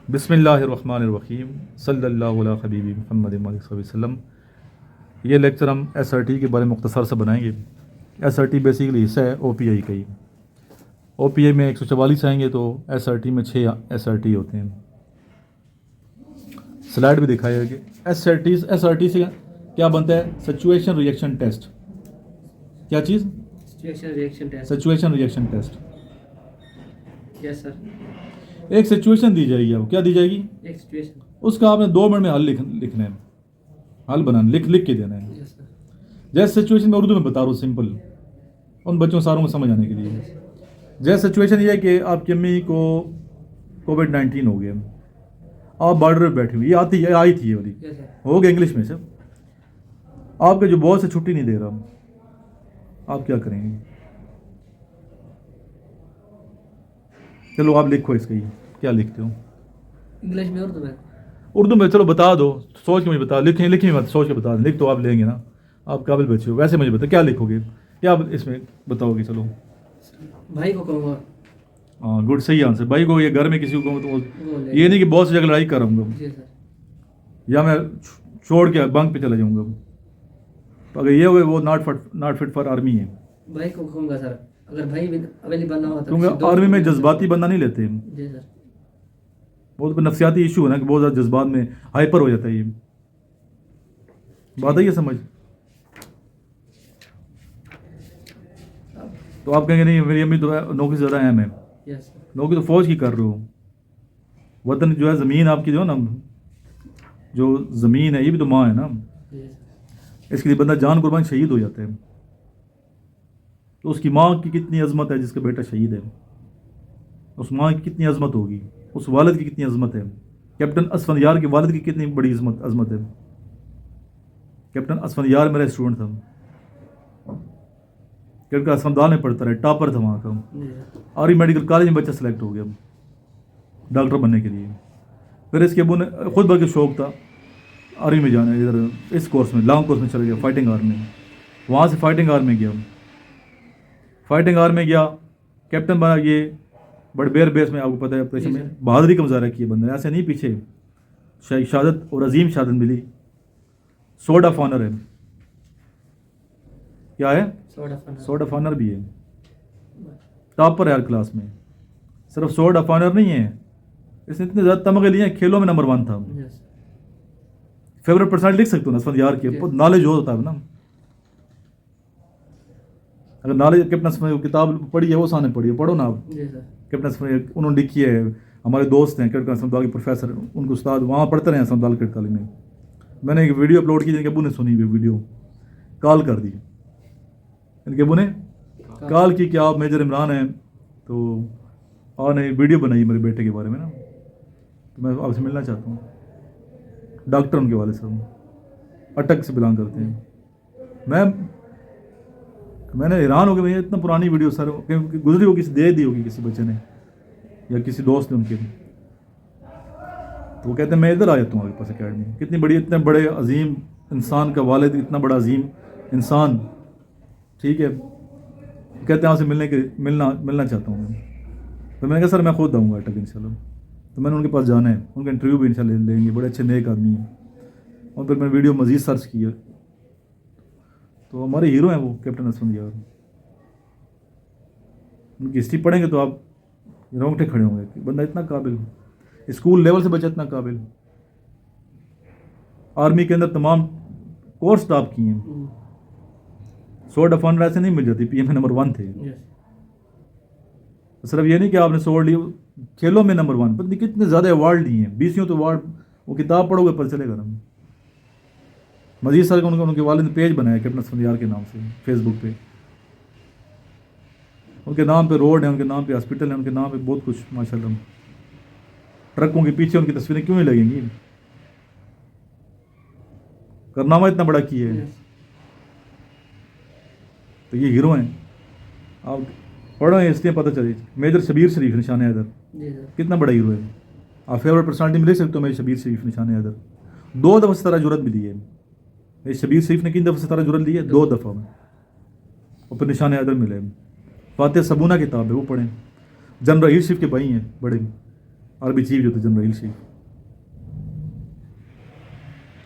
بسم اللہ الرحمن الرحیم صلی اللہ علیہ حبیبی محمد صلی وسلم۔ یہ لیکچر ہم ایس آر ٹی کے بارے میں مختصر سے بنائیں گے۔ ایس آر ٹی بیسیکلی حصہ ہے او پی آئی کا ہی۔ او پی آئی میں 144 آئیں گے تو ایس آر ٹی میں 6 ایس آر ٹی ہوتے ہیں۔ سلائڈ بھی دکھایا ہے کہ ایس آر ٹی سے کیا بنتا ہے؟ Situation reaction test. کیا چیز؟ Situation reaction test. Yes sir. ایک سچویشن دی جائے گی، اب کیا دی جائے گی؟ ایک سچویشن، اس کا آپ نے 2 منٹ میں حل لکھنا ہے، حل بنانا لکھ کے دینا ہے۔ یس سر۔ جیسے سچویشن میں اردو میں بتا رہا ہوں سمپل، ان بچوں ساروں کو سمجھ آنے کے لیے۔ جیسے سچویشن یہ ہے کہ آپ کی امی کو کووڈ-19 ہو گیا، آپ بارڈر پہ بیٹھے ہوئے، یہ آئی تھی یہ والی، یس سر۔ ہو گیا انگلش میں سے۔ آپ کا جو باس ہے چھٹی نہیں دے رہا، آپ کیا کریں گے؟ چلو آپ لکھو اس کا، یہ کیا لکھتے ہو؟ انگلش میں اردو میں؟ اردو میں چلو بتا دو، سوچ کے مجھے بتا، لکھیں مت، سوچ کے بتا دیں، لکھ تو آپ لیں گے نا، آپ قابل بچے ہو۔ ویسے مجھے بتا کیا لکھو گے، کیا اس میں بتاؤ گے؟ چلو بھائی کو کہوں گا۔ ہاں گڈ، صحیح آنسر۔ بھائی کو، یہ گھر میں کسی کو تو یہ نہیں کہ بہت سی جگہ لڑائی کر رہا ہوں گا، جی سر۔ یا میں چھوڑ کے بنک پہ چلا جاؤں گا، تو اگر یہ ہوئے وہ ناٹ فٹ فار آرمی ہے۔ بھائی کو کہوں گا سر، اگر بھائی اویلیبل نہ ہو تو کیونکہ آرمی میں جذباتی بندہ نہیں لیتے، جی سر۔ بہت نفسیاتی ایشو ہے نا، کہ بہت زیادہ جذبات میں ہائپر ہو جاتا ہے، یہ بات ہے یہ سمجھ۔ تو آپ کہیں گے نہیں میری امی تو نوکری سے زیادہ اہم ہے، یس سر۔ نوکری تو فوج کی کر رہے ہو، وطن جو ہے زمین آپ کی جو ہے نا، جو زمین ہے یہ بھی تو ماں ہے نا، جی سر۔ اس کے لیے بندہ جان قربان شہید ہو جاتا ہے، تو اس کی ماں کی کتنی عظمت ہے جس کا بیٹا شہید ہے، اس ماں کی کتنی عظمت ہوگی، اس والد کی کتنی عظمت ہے۔ کیپٹن اسفندیار کے والد کی کتنی بڑی عظمت ہے۔ کیپٹن اسفندیار میرا اسٹوڈنٹ تھا، کیپٹن اسفندیار میں پڑھتا رہا، ٹاپر تھا وہاں کا، جی سر۔ آرمی میڈیکل کالج میں بچہ سلیکٹ ہو گیا ڈاکٹر بننے کے لیے۔ پھر اس کے ابو نے خود بلکہ شوق تھا آرمی میں جانا، ادھر اس کورس میں لانگ کورس میں چلا گیا، فائٹنگ آرمی میں، وہاں سے فائٹنگ آرمی گیا، فائٹنگ آرمی گیا، کیپٹن بنا۔ یہ بڑبیر بیس میں آپ کو پتہ ہے آپریشن میں بہادری کا مظاہرہ کیا بندے نے، ایسے نہیں پیچھے شہادت اور عظیم شہادت ملی، سورڈ آف آنر ہے۔ کیا ہے؟ سورڈ آف آنر بھی ہے، ٹاپر ہے ہر کلاس میں، صرف سورڈ آف آنر نہیں ہے، اس نے اتنے زیادہ تمغے لیے ہیں، کھیلوں میں نمبر 1 تھا۔ فیوریٹ پرسنالٹی لکھ سکتے ہو نا اسفندیار کی، نالج ہوتا ہے نا، اگر نالج کیپٹن اسفندیار کی کتاب پڑھی ہے وہ سامنے پڑھی ہے، پڑھو نا آپ۔ کیپٹن اسفندیار انہوں نے لکھی ہے، ہمارے دوست ہیں کیپٹن اسفندیار کے پروفیسر، ان کو استاد وہاں پڑھتے رہے ہیں اسفندیار کیڈ کالج میں۔ میں نے ایک ویڈیو اپلوڈ کی جن کے ابو نے سنی ہوئی ویڈیو، کال کر دی ان کے ابو نے، کال کی کہ آپ میجر عمران ہیں، تو آپ نے ویڈیو بنائی میرے بیٹے کے بارے میں نا، تو میں آپ سے ملنا چاہتا ہوں۔ ڈاکٹر ان کے والد صاحب اٹک سے بلانگ کرتے ہیں۔ میں نے حیران ہو گیا، بھائی اتنا پرانی ویڈیو سر گزری ہوگی، کسی دے دی ہوگی کسی بچے نے یا کسی دوست نے ان کے، تو وہ کہتے ہیں میں ادھر آ جاتا ہوں آپ کے پاس اکیڈمی۔ کتنی بڑی، اتنے بڑے عظیم انسان کا والد، اتنا بڑا عظیم انسان، ٹھیک ہے، کہتے ہیں آپ سے ملنا چاہتا ہوں میں۔ تو میں نے کہا سر میں خود آؤں گا اٹک انشاءاللہ، تو میں نے ان کے پاس جانا ہے، ان کا انٹرویو بھی انشاءاللہ لیں گے، بڑے اچھے نیک آدمی ہیں۔ اور پھر میں نے ویڈیو مزید سرچ کیا، تو ہمارے ہیرو ہیں وہ کیپٹن اسفندیار، ان کی ہسٹری پڑھیں گے تو آپ رونگٹے کھڑے ہوں گے کہ بندہ اتنا قابل، اسکول لیول سے بچہ اتنا قابل، آرمی کے اندر تمام کورس ٹاپ کیے ہیں، سورڈ آف آنر ایسے نہیں مل جاتی، پی ایم میں نمبر 1 تھے۔ صرف یہ نہیں کہ آپ نے سورڈ لی، کھیلوں میں نمبر 1، پتہ نہیں کتنے زیادہ ایوارڈ لیے ہیں، 20 تو ایوارڈ، وہ کتاب پڑھو گے پر چلے گا نا۔ مزید سر ان کے والد نے پیج بنایا کیپٹن اسفندیار کے نام سے فیس بک پہ، ان کے نام پہ روڈ ہے، ان کے نام پہ ہاسپٹل ہے، ان کے نام پہ بہت کچھ ماشاء اللہ۔ ٹرکوں کے پیچھے ان کی تصویریں کیوں نہیں لگیں گی؟ کارنامہ اتنا بڑا کیا ہے، تو یہ ہیرو ہیں۔ آپ پڑھو اس لیے پتہ چلے۔ میجر شبیر شریف نشان حیدر کتنا بڑا ہیرو ہے، آپ فیوریٹ پرسنالٹی میں لے سکتے ہو میجر شبیر شریف نشان حیدر۔ 2 دفعہ ستارہ جرأت ملی ہے میجر شبیر شریف نے، 3 دفعہ ستارہ جرأت لی ہے، 2 دفعہ میں، اور پھر نشان حیدر ملے۔ فاتح صبونہ کتاب ہے وہ پڑھیں، جنرل ہیر شریف کے بھائی ہیں بڑے، عربی چیف جو تھے جنرل چیف,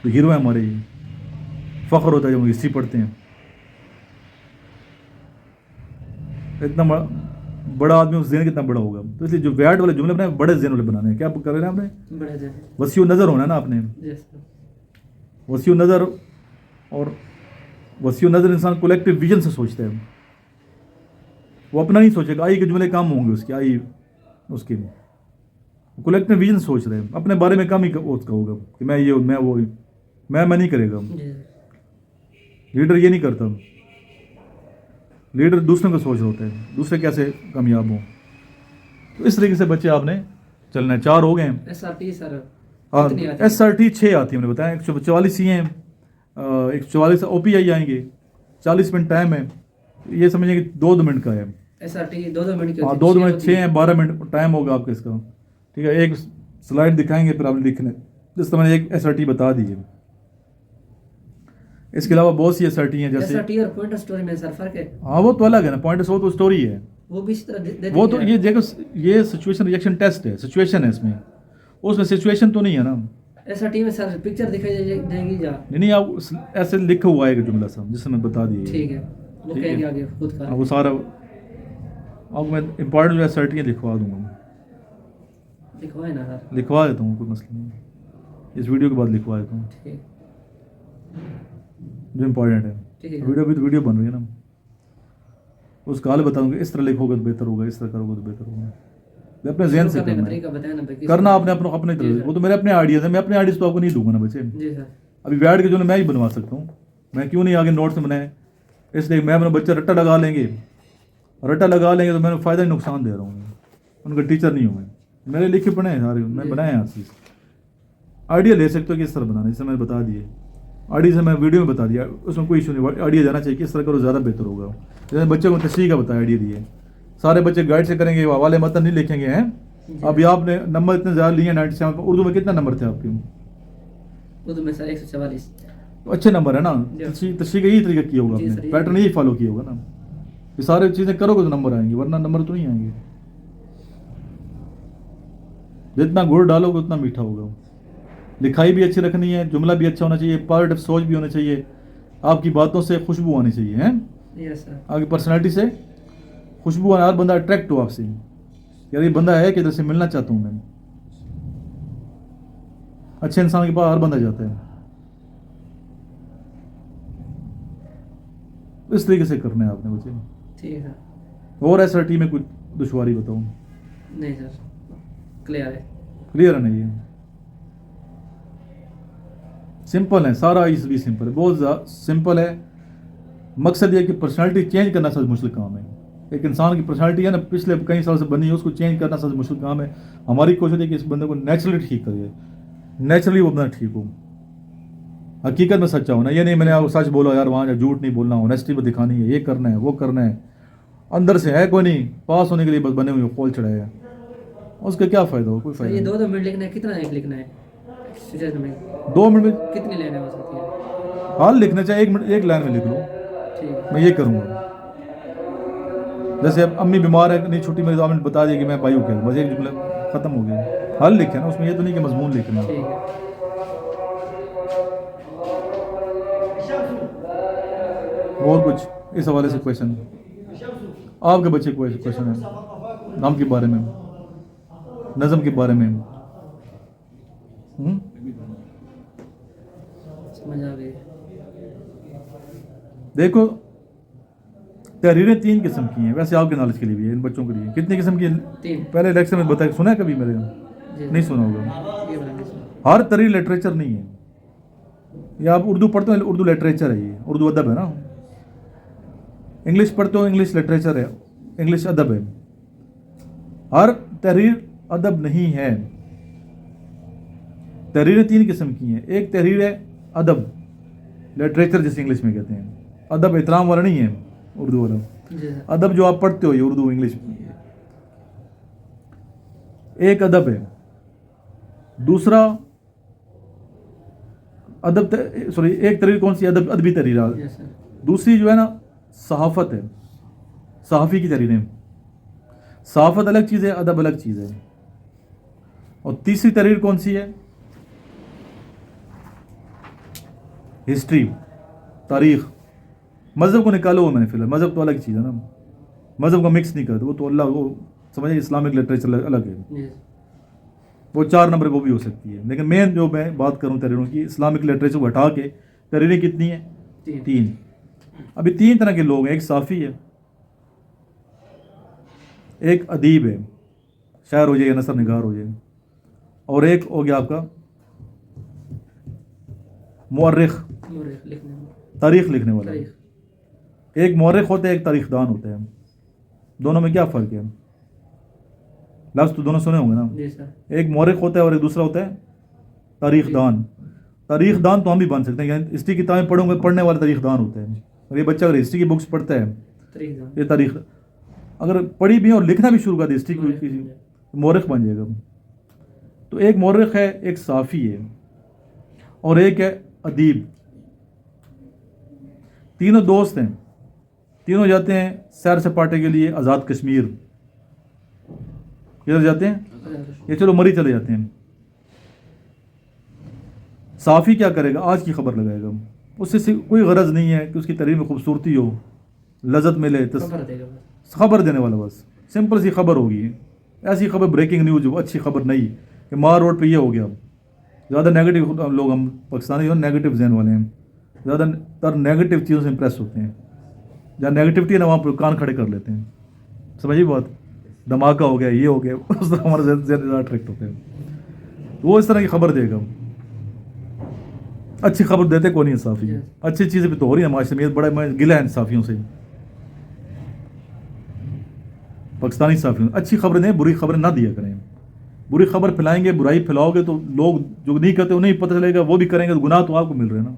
تو ہیرو ہیں ہمارے, یہ فخر ہوتا ہے جب ہم ہسٹری پڑھتے ہیں. اتنا بڑا آدمی اس ذہن کتنا بڑا ہوگا. تو اس لیے جو ویٹ والے جملے بنائے بڑے ذہن والے بنانے ہیں. کیا کر رہے ہیں آپ نے, بڑے دن. وسیع نظر ہونا ہے نا آپ نے. جی سر. وسیع نظر, اور وسیع نظر انسان کولیکٹیو ویژن سے سوچتا ہے. وہ اپنا نہیں سوچے گا آئی کے جملے کم ہوں گے اس کے, آئی اس کے کولیکٹیو ویژن سوچ رہے ہیں. اپنے بارے میں کم ہی اس کا ہوگا کہ میں یہ, میں وہ, میں نہیں کرے گا. جی سر. لیڈر یہ نہیں کرتا. لیڈر دوسروں کو سوچ رہا ہوتا ہے, دوسرے کیسے کامیاب ہوں. تو اس طریقے سے بچے آپ نے چلنا ہے. 4 ہو گئے ہیں. SRT سر SRT 6 آتی ہے, ہم نے بتایا. 144 سی ہیں, 144 OPI آئیں گے. 40 منٹ ٹائم ہے, یہ سمجھیں کہ 2 منٹ کا ہے. SRT 2 منٹ کی ہاں, ہوتی ہے. 2 منٹ 6 ہیں, 12 منٹ ٹائم ہوگا آپ کا اس کا. ٹھیک ہے, ایک سلائڈ دکھائیں گے پھر آپ نے لکھنا ہے. جس طرح میں نے ایک SRT بتا دی ہے. اس کے علاوہ بہت سی SRT ہیں جیسے SRT اور پوائنٹ اسٹوری میں سر فرق ہے. ہاں وہ تو الگ ہے نا, پوائنٹ وہ تو اسٹوری ہے. وہ بھی اس طرح دیتے وہ تو ہیں. یہ دیکھو, یہ سچویشن ریئیکشن ٹیسٹ ہے, سچویشن ہے اس میں سچویشن تو نہیں ہے نا. SRT میں سر پکچر دکھائی جائے گی یا نہیں, آپ ایسے لکھا ہوا ہے جملہ سا جس سے میں بتا دی. ٹھیک ہے, وہ کہیں گے آگے خود کا. وہ سارا آپ میں امپورٹنٹ جو SRT ہیں لکھوا دوں گا. لکھوائے نا سر. لکھوا دیتا ہوں, کوئی مسئلہ نہیں. اس ویڈیو کے بعد لکھوا دیتا ہوں ٹھیک جو امپورٹنٹ ہے. ٹھیک ہے. ویڈیو بھی تو ویڈیو بن رہی ہے نا, اس کا حال بتاؤں گا. اس طرح لکھو گے تو بہتر ہوگا, اس طرح کرو گے تو بہتر ہوگا. اپنے ذہن سے کرنا آپ نے اپنے طرح. وہ تو میرے اپنے آئیڈیاز ہیں, میں اپنے آئیڈیاز تو آپ کو نہیں دوں گا نا بچے. جی سر. ابھی بیٹھ کے جو میں ہی بنوا سکتا ہوں, میں کیوں نہیں آگے نوٹس بنائے. اس لیے میں اپنا بچہ رٹا لگا لیں گے تو میں نے فائدہ ہی نقصان دے رہا ہوں. ان کا ٹیچر نہیں ہوں میں, میرے لکھے پڑھے ہیں سارے, میں بنائے ہیں. چیز آئیڈیا لے سکتے ہو کہ اس طرح بنانا, جسے میں نے بتا دیے. آئیڈیا سے میں ویڈیو میں بتا دیا, اس میں کوئی ایشو نہیں. آئیڈیا جانا چاہیے کہ اس طرح کرو زیادہ بہتر ہوگا. جیسے بچے کو تشریح کا بتایا آئیڈیا دیے, سارے بچے گائڈ سے کریں گے, حوالے متن نہیں لکھیں گے. ہیں ابھی آپ نے نمبر اتنے زیادہ لیے ہیں 97. اردو میں کتنا نمبر تھے آپ کے؟ اردو میں سر 144. تو اچھے نمبر ہے نا. تشریح کا یہی طریقہ کیا ہوگا آپ نے, پیٹرن یہی فالو کیا ہوگا نا. یہ سارے چیزیں کرو گے تو نمبر آئیں گے, ورنہ نمبر تو نہیں آئیں گے. جتنا گڑ ڈالو گے اتنا میٹھا ہوگا. لکھائی بھی اچھی رکھنی ہے, جملہ بھی اچھا ہونا چاہیے, پازیٹیو سوچ بھی ہونا چاہیے, آپ کی باتوں سے خوشبو آنی چاہیے. ہیں آپ کی پرسنالٹی سے خوشبو آنا, ہر بندہ اٹریکٹ ہو آپ سے, یار یہ بندہ ہے کہ ادھر سے ملنا چاہتا ہوں میں. اچھے انسان کے پاس ہر بندہ جاتا ہے. اس طریقے سے کرنا ہے آپ نے بچے. ٹھیک ہے. اور SRT میں کچھ دشواری بتاؤں؟ نہیں سر, کلیئر ہے. کلیئر ہے نا, یہ سمپل ہے سارا. اس بھی سمپل ہے, بہت زیادہ سمپل ہے. مقصد یہ کہ پرسنالٹی چینج کرنا سب سے مشکل کام ہے. ایک انسان کی پرسنالٹی ہے نا, پچھلے کئی سال سے بنی ہے, اس کو چینج کرنا سب سے مشکل کام ہے. ہماری کوشش ہے کہ اس بندے کو نیچرلی ٹھیک کرے, نیچرلی وہ بندہ ٹھیک ہو, حقیقت میں سچا ہونا. یہ نہیں میں نے سچ بولا یار وہاں, جھوٹ نہیں بولنا, آنیسٹی پہ دکھانی ہے, یہ کرنا ہے وہ کرنا ہے. اندر سے ہے کوئی نہیں, پاس ہونے کے لیے بس بنے ہوئے کھول چڑھائے ہیں, اس کا کیا فائدہ ہو؟ کوئی فائدہ یہ نہیں. 2 منٹ لکھنا ہے, کتنا ایک لکھنا ہے 2 منٹ میں کتنی لائنیں ہو سکتی ہیں؟ حال لکھنا چاہیے, 1 منٹ 1 لائن میں لکھ لو. ٹھیک ہے. میں یہ کروں گا. جیسے اب امی بیمار ہے, نہیں چھٹی میں آپ نے بتا دیا کہ میں بھائی کیا, بس ایک جملہ ختم ہو گیا. حل لکھے نا, اس میں یہ تو نہیں کہ مضمون لکھنا. ٹھیک ہے. اور کچھ اس حوالے سے کویشچن آپ کے بچے کو کویشچن ہے نام کے بارے میں, نظم کے بارے میں؟ سمجھ آ گئی. دیکھو تحریریں 3 قسم کی ہیں, ویسے آپ کے نالج کے لیے بھی ہے, ان بچوں کے لیے. کتنی قسم کی؟ 3. پہلے لیکچر میں بتایا, سنا ہے کبھی میرے؟ نہیں سنا ہوگا. ہر تحریر لٹریچر نہیں ہے. یا آپ اردو پڑھتے ہیں, اردو لٹریچر ہے, یہ اردو ادب ہے نا. انگلش پڑھتے ہو, انگلش لٹریچر ہے, انگلش ادب ہے. ہر تحریر ادب نہیں ہے. تحریریں 3 قسم کی ہیں. ایک تحریر ہے ادب, لٹریچر جسے انگلش میں کہتے ہیں. ادب احترام والا نہیں ہے اردو والا. ادب جو آپ پڑھتے ہو یہ اردو انگلش ایک ادب ہے. دوسرا ادب ایک تحریر کون سی؟ ادبی تحریر. دوسری جو ہے نا صحافت ہے, صحافی کی تحریریں. صحافت الگ چیز ہے, ادب الگ چیز ہے. اور تیسری تحریر کون سی ہے؟ ہسٹری، تاریخ. مذہب کو نکالو وہ میں نے فی الحال، مذہب تو الگ چیز ہے نا، مذہب کا مکس نہیں کرتے وہ تو اللہ وہ سمجھے اسلامک لٹریچر الگ ہے، جی وہ 4 نمبر وہ بھی ہو سکتی ہے. لیکن مین جو میں بات کروں تحریروں کی، اسلامک لٹریچر کو ہٹا کے تحریریں کتنی ہیں؟ 3. ابھی 3 طرح کے لوگ ہیں. ایک صافی ہے، ایک ادیب ہے، شاعر ہو جائے یا نثر نگار ہو جائے، اور ایک ہو گیا آپ کا مورخ، مورخ لکھنے میں، تاریخ لکھنے والا. تاریخ. ایک مورخ ہوتا ہے، ایک تاریخ دان ہوتا ہے. دونوں میں کیا فرق ہے؟ لفظ تو دونوں سنے ہوں گے نا. جی سر. ایک مورخ ہوتا ہے اور ایک دوسرا ہوتا ہے تاریخ دان. تاریخ دان تو ہم بھی بن سکتے ہیں، یعنی ہسٹری کی کتابیں پڑھوں گے، پڑھنے والے تاریخ دان ہوتے ہیں. اور یہ بچہ اگر ہسٹری کی بکس پڑھتا ہے، تاریخ دان. یہ تاریخ اگر پڑھی بھی اور لکھنا بھی شروع کر دے ہسٹری کی، مورخ بن جائے گا. تو ایک مورخ ہے، ایک صحافی ہے، اور ایک ہے ادیب. تینوں دوست ہیں، تینوں جاتے ہیں سیر سپاٹے کے لیے آزاد کشمیر. کدھر جاتے ہیں؟ یہ چلو مری چلے جاتے ہیں. صحافی کیا کرے گا؟ آج کی خبر لگائے گا. اس سے کوئی غرض نہیں ہے کہ اس کی تحریر میں خوبصورتی ہو، لذت ملے، خبر دے گا بس. خبر دینے والا بس سمپل سی خبر ہوگی. ایسی خبر بریکنگ نیوز ہو، اچھی خبر نہیں کہ مار روڈ پہ یہ ہو گیا. زیادہ نیگیٹو لوگ، ہم پاکستانی جو نیگیٹو ذہن والے ہیں، زیادہ تر نیگیٹو چیزوں سے امپریس ہوتے ہیں. جہاں نیگیٹیوٹی ہے نا وہاں پہ کان کھڑے کر لیتے ہیں. سمجھیے بات، دھماکہ ہو گیا، یہ ہو گیا، اس طرح ہمارے ذہن زیادہ اٹریکٹ ہوتے ہیں. وہ اس طرح کی خبر دے گا. اچھی خبر دیتے کون نہیں ہے صحافی. اچھی چیزیں بھی تو ہو رہی ہیں معاشرے میں، بڑا گلہ ہے صحافیوں سے، پاکستانی صحافیوں. اچھی خبریں دیں، بری خبریں نہ دیا کریں. بری خبر پھیلائیں گے، برائی پھیلاؤ گے تو لوگ جو نہیں کرتے انہیں پتہ چلے گا، وہ بھی کریں گے تو گناہ تو آپ کو مل رہے ہیں نا.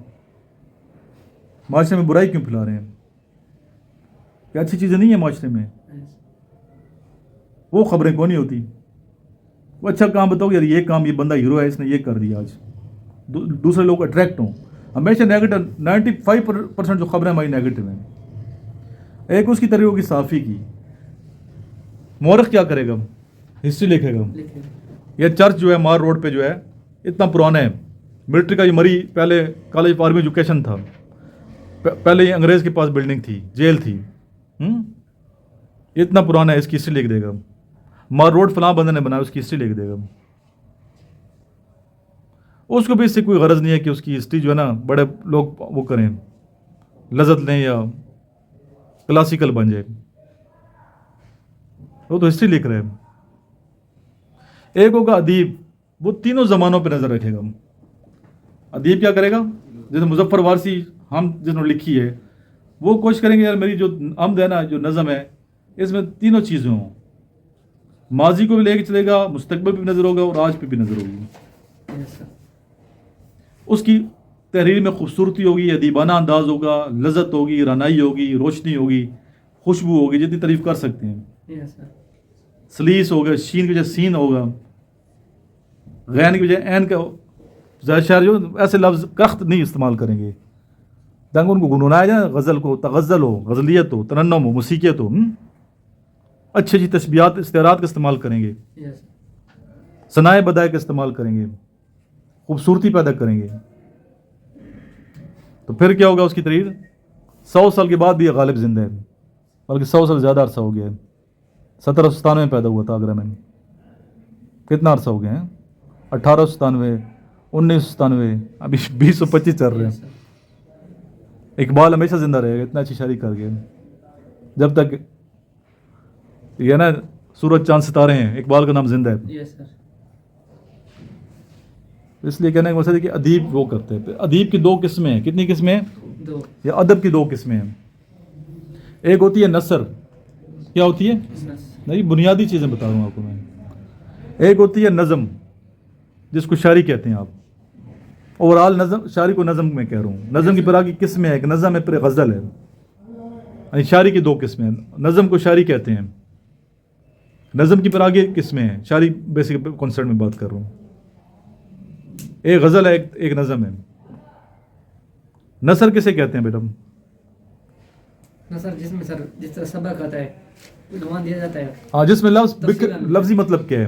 معاشرے میں برائی کیوں پھیلا رہے ہیں؟ کہ اچھی چیزیں نہیں ہیں معاشرے میں. وہ خبریں کون نہیں ہوتی. وہ اچھا کام بتاؤ یار، یہ کام، یہ بندہ ہیرو ہے، اس نے یہ کر دیا، آج دوسرے لوگ اٹریکٹ ہوں. ہمیشہ نیگیٹو 95% جو خبریں ہماری نیگیٹو ہیں. ایک اس کی طرح ہوگی صحافی کی. مورخ کیا کرے گا؟ ہسٹری لکھے گا. یہ چرچ جو ہے مار روڈ پہ جو ہے اتنا پرانا ہے، ملٹری کا یہ مری پہلے کالج آف آرمی ایجوکیشن تھا، پہلے یہ انگریز کے پاس بلڈنگ تھی، جیل تھی. اتنا پرانا ہے، اس کی ہسٹری لکھ دے گا. مار روڈ فلاں بندے نے بنایا، اس کی ہسٹری لکھ دے گا. اس کو بھی اس سے کوئی غرض نہیں ہے کہ اس کی ہسٹری جو ہے نا بڑے لوگ وہ کریں، لذت لیں یا کلاسیکل بن جائے. وہ تو ہسٹری لکھ رہے ہیں. ایک ہوگا ادیب، وہ تینوں زمانوں پہ نظر رکھے گا. ادیب کیا کرے گا؟ جیسے مظفر وارسی ہم جس نے لکھی ہے، وہ کوشش کریں گے یار میری جو عمد ہے نا، جو نظم ہے، اس میں تینوں چیزیں ہوں. ماضی کو بھی لے کے چلے گا، مستقبل پہ بھی نظر ہوگا، اور آج پہ بھی نظر ہوگی. اس کی تحریر میں خوبصورتی ہوگی، ادیبانہ انداز ہوگا، لذت ہوگی، رعنائی ہوگی، روشنی ہوگی، خوشبو ہوگی، جتنی تعریف کر سکتے ہیں. سلیس ہوگا، شین کی وجہ سین ہوگا، غین کی وجہ عین کا. زائد شاعر جو ایسے لفظ کخت نہیں استعمال کریں گے تاکہ ان کو گنگنایا جائے. غزل کو تغزل ہو، غزلیت ہو، ترنم ہو، موسیقیت ہو. اچھی اچھی تشبیہات، استعارات کا استعمال کریں گے، ثنائے بدائے کا استعمال کریں گے، خوبصورتی پیدا کریں گے. تو پھر کیا ہوگا؟ اس کی تحریر 100 سال کے بعد بھی یہ غالب زندہ ہے، بلکہ 100 سال زیادہ عرصہ ہو گیا ہے. 1797 میں پیدا ہوا تھا آگرہ میں. کتنا عرصہ ہو گیا ہے؟ 1897، 1997، ابھی 2025 چل رہے ہیں. اقبال ہمیشہ زندہ رہے گا، اتنا اچھی شاعری کر گیا. جب تک یہ نا سورج چاند ستارے ہیں، اقبال کا نام زندہ ہے. اس لیے کہنے کا مقصد ہے کہ ادیب وہ کرتے ہیں. ادیب کی 2 قسمیں ہیں. کتنی قسمیں ہیں؟ 2. یا ادب کی 2 قسمیں ہیں. ایک ہوتی ہے نثر. کیا ہوتی ہے؟ نہیں، بنیادی چیزیں بتا رہا ہوں آپ کو میں. ایک ہوتی ہے نظم، جس کو شاعری کہتے ہیں آپ. اوور آل نظم، شاعری کو نظم میں کہہ رہا ہوں. نظم کی پھر کی قسمیں ہیں، ایک نظم ہے، پھر غزل ہے. یعنی شاعری کی 2 قسمیں ہیں. نظم کو شاعری کہتے ہیں. نظم کی پھر آگے قسمیں ہیں. شاعری بیسک کانسیپٹ میں بات کر رہا ہوں. ایک غزل ہے، ایک نظم ہے. نثر کسے کہتے ہیں بیٹا؟ نثر جس میں جس طرح سبق آتا ہے، عنوان دیا جاتا ہے. ہاں، جس میں لفظی مطلب کیا ہے،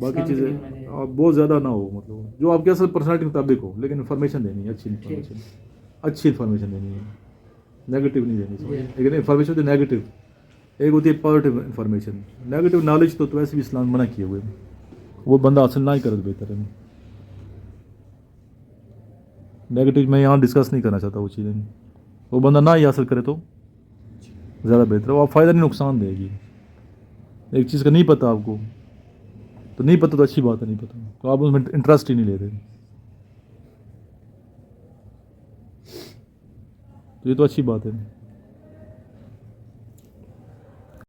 باقی اسلام چیزیں کے نہیں ہونا چاہیے۔ آپ بہت زیادہ نہ ہو، مطلب جو آپ کے اصل پرسنالٹی کے مطابق ہو، لیکن انفارمیشن دینی ہے، اچھی انفارمیشن، اچھی انفارمیشن دینی ہے، نیگیٹو نہیں دینی جی۔ ہے۔ لیکن انفارمیشن ہوتی ہے نیگیٹو، ایک ہوتی ہے پازیٹیو انفارمیشن۔ نیگیٹو نالج تو ویسے بھی اسلام منع کیے ہوئے ہیں، وہ بندہ حاصل نہ ہی کرے تو بہتر ہے۔ نیگیٹو میں یہاں ڈسکس نہیں کرنا چاہتا وہ چیزیں، وہ بندہ نہ ہی حاصل کرے تو زیادہ بہتر ہے، وہ آپ فائدہ نہیں نقصان دے گی۔ ایک چیز کا نہیں پتہ آپ کو، تو نہیں پتہ تو اچھی بات ہے، نہیں پتہ تو آپ اس میں انٹرسٹ ہی نہیں لے رہے، تو یہ تو اچھی بات ہے۔